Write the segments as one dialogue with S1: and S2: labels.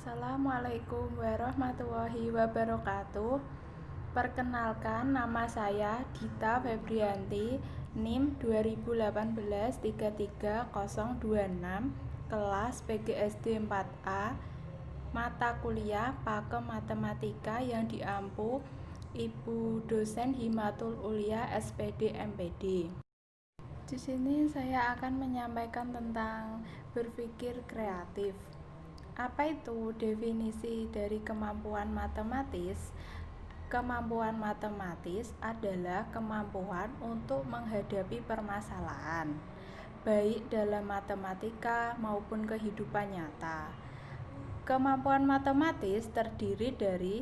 S1: Assalamualaikum warahmatullahi wabarakatuh. Perkenalkan, nama saya Dita Febrianti, NIM 2018 33026, kelas PGSD 4A, mata kuliah Pakem Matematika yang diampu Ibu dosen Himatul Ulia SPD MPD. Di sini saya akan menyampaikan tentang berpikir kreatif. Apa itu definisi dari kemampuan matematis? Kemampuan matematis adalah kemampuan untuk menghadapi permasalahan, baik dalam matematika maupun kehidupan nyata. Kemampuan matematis terdiri dari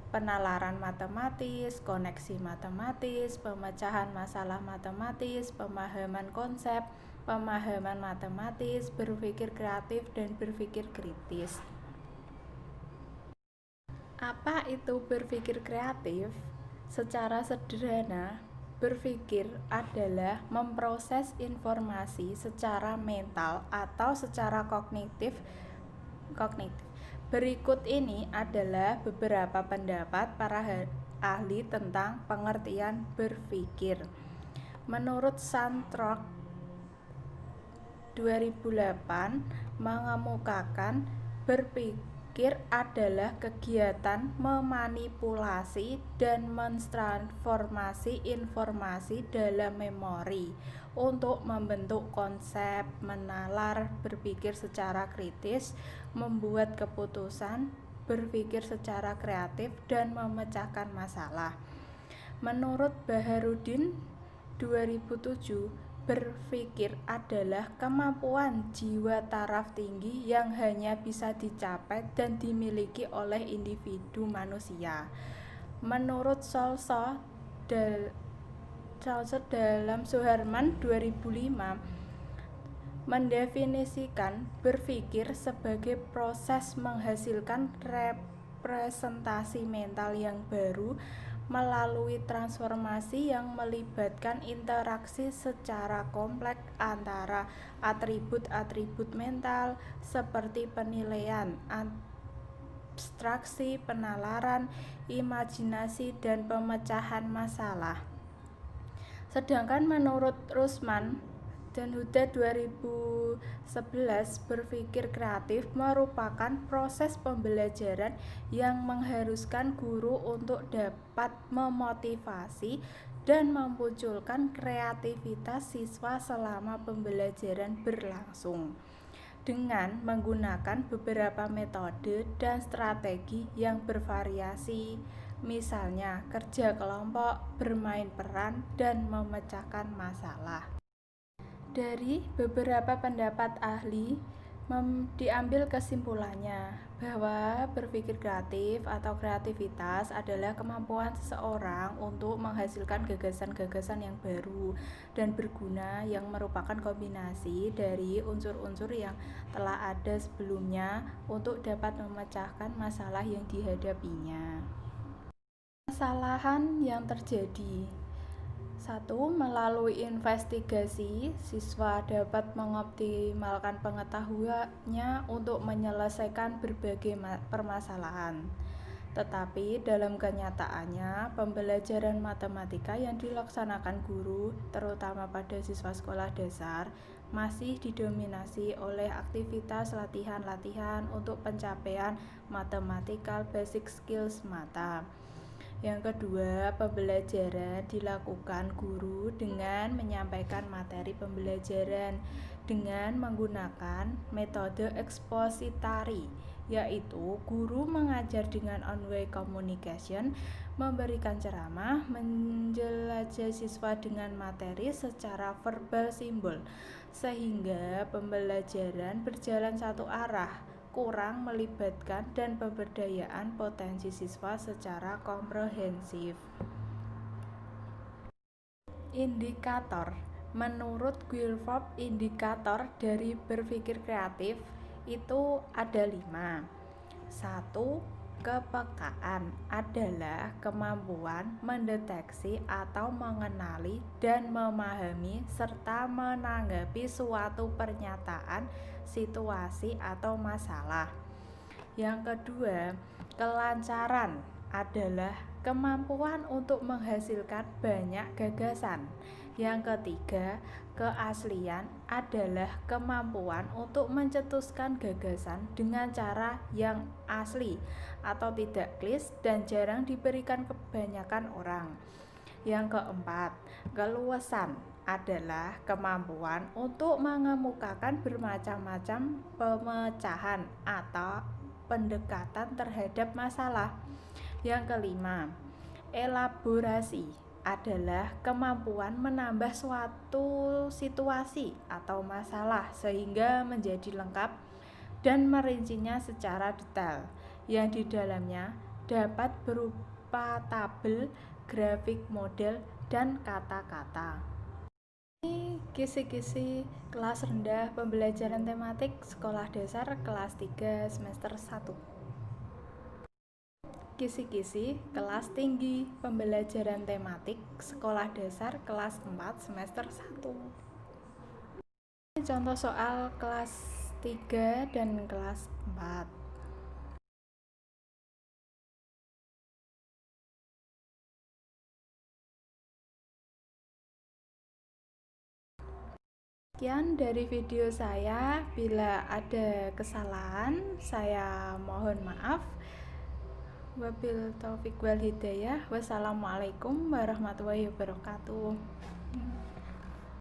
S1: penalaran matematis, koneksi matematis, pemecahan masalah matematis, pemahaman konsep, pemahaman matematis, berpikir kreatif, dan berpikir kritis. Apa itu berpikir kreatif? Secara sederhana, berpikir adalah memproses informasi secara mental atau secara kognitif. Berikut ini adalah beberapa pendapat para ahli tentang pengertian berpikir. Menurut Santrok 2008 mengemukakan berpikir adalah kegiatan memanipulasi dan mentransformasi informasi dalam memori untuk membentuk konsep, menalar, berpikir secara kritis, membuat keputusan, berpikir secara kreatif, dan memecahkan masalah. Menurut Baharudin 2007, berpikir adalah kemampuan jiwa taraf tinggi yang hanya bisa dicapai dan dimiliki oleh individu manusia. Menurut Scholzer dalam Suherman 2005 mendefinisikan berpikir sebagai proses menghasilkan representasi mental yang baru melalui transformasi yang melibatkan interaksi secara kompleks antara atribut-atribut mental seperti penilaian, abstraksi, penalaran, imajinasi, dan pemecahan masalah. Sedangkan menurut Rusman dan Huda 2011, berpikir kreatif merupakan proses pembelajaran yang mengharuskan guru untuk dapat memotivasi dan memunculkan kreativitas siswa selama pembelajaran berlangsung dengan menggunakan beberapa metode dan strategi yang bervariasi, misalnya kerja kelompok, bermain peran, dan memecahkan masalah. Dari beberapa pendapat ahli diambil kesimpulannya bahwa berpikir kreatif atau kreativitas adalah kemampuan seseorang untuk menghasilkan gagasan-gagasan yang baru dan berguna yang merupakan kombinasi dari unsur-unsur yang telah ada sebelumnya untuk dapat memecahkan masalah yang dihadapinya. Kesalahan yang terjadi: 1. Melalui investigasi, siswa dapat mengoptimalkan pengetahuannya untuk menyelesaikan berbagai permasalahan. Tetapi dalam kenyataannya, pembelajaran matematika yang dilaksanakan guru, terutama pada siswa sekolah dasar, masih didominasi oleh aktivitas latihan-latihan untuk pencapaian mathematical basic skills semata. Yang kedua, pembelajaran dilakukan guru dengan menyampaikan materi pembelajaran dengan menggunakan metode ekspositari, yaitu guru mengajar dengan one-way communication, memberikan ceramah, menjelajah siswa dengan materi secara verbal simbol, sehingga pembelajaran berjalan satu arah, kurang melibatkan dan pemberdayaan potensi siswa secara komprehensif. Indikator. Menurut Guilford, indikator dari berpikir kreatif itu ada 5. 1. Kepekaan adalah kemampuan mendeteksi atau mengenali dan memahami serta menanggapi suatu pernyataan, situasi, atau masalah. Yang kedua, kelancaran adalah kemampuan untuk menghasilkan banyak gagasan. Yang ketiga, keaslian adalah kemampuan untuk mencetuskan gagasan dengan cara yang asli atau tidak klis dan jarang diberikan kebanyakan orang. Yang keempat, keluasan adalah kemampuan untuk mengemukakan bermacam-macam pemecahan atau pendekatan terhadap masalah. Yang kelima, elaborasi adalah kemampuan menambah suatu situasi atau masalah sehingga menjadi lengkap dan merincinya secara detail, yang di dalamnya dapat berupa tabel, grafik, model, dan kata-kata. Ini kisi-kisi kelas rendah pembelajaran tematik sekolah dasar kelas 3 semester 1. Kisi-kisi kelas tinggi pembelajaran tematik sekolah dasar kelas 4 semester 1. Ini contoh soal kelas 3 dan kelas 4. Sekian dari video saya. Bila ada kesalahan, saya mohon maaf. Wabil taufik wal hidayah. Wassalamualaikum warahmatullahi wabarakatuh.